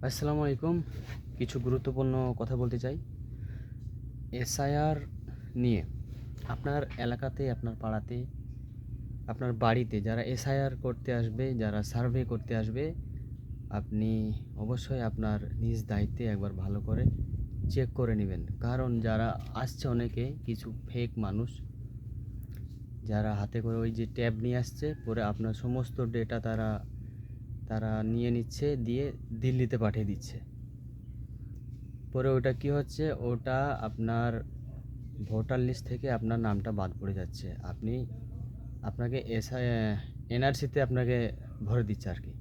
আসসালামু আলাইকুম। কিছু গুরুত্বপূর্ণ কথা বলতে চাই এসআইআর নিয়ে। আপনার এলাকাতে, আপনার পাড়াতে, আপনার বাড়িতে যারা এসআইআর করতে আসবে, যারা সার্ভে করতে আসবে, আপনি অবশ্যই আপনার নিজ দায়িত্বে একবার ভালো করে চেক করে নেবেন। কারণ যারা আসছে অনেকে কিছু ফেক মানুষ, যারা হাতে করে ওই যে ট্যাব নিয়ে আসছে, পরে আপনার সমস্ত ডেটা তারা তারা নিয়ে নিচ্ছে, দিয়ে দিল্লিতে পাঠিয়ে দিচ্ছে। পরে ওটা কি হচ্ছে, ওটা আপনার ভোটার লিস্ট থেকে আপনার নামটা বাদ পড়ে যাচ্ছে। আপনাকে এনআরসিতে আপনাকে ভরে দিচ্ছে আর কি।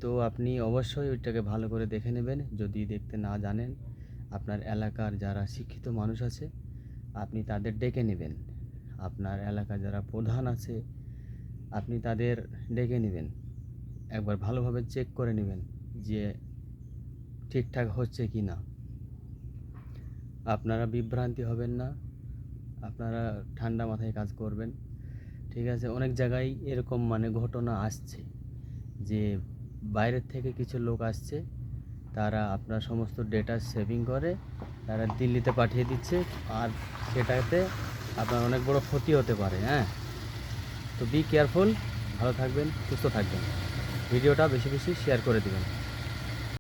তো আপনি অবশ্যই ওইটাকে ভালো করে দেখে নেবেন। যদি দেখতে না জানেন, আপনার এলাকার যারা শিক্ষিত মানুষ আছে আপনি তাদের ডেকে নেবেন। আপনার এলাকার যারা প্রধান আছে আপনি তাদের ডেকে নেবেন। একবার ভালোভাবে চেক করে নেবেন যে ঠিকঠাক হচ্ছে কি না। আপনারা বিভ্রান্তি হবেন না, আপনারা ঠান্ডা মাথায় কাজ করবেন। ঠিক আছে, অনেক জায়গায় এরকম ঘটনা আসছে যে বাইরের থেকে কিছু লোক আসছে, তারা আপনার সমস্ত ডেটা সেভিং করে তারা দিল্লিতে পাঠিয়ে দিচ্ছে, আর সেটাতে আপনার অনেক বড় ক্ষতি হতে পারে। তো বি কেয়ারফুল, ভালো থাকবেন, সুস্থ থাকবেন। ভিডিওটা বেশি বেশি শেয়ার করে দিবেন।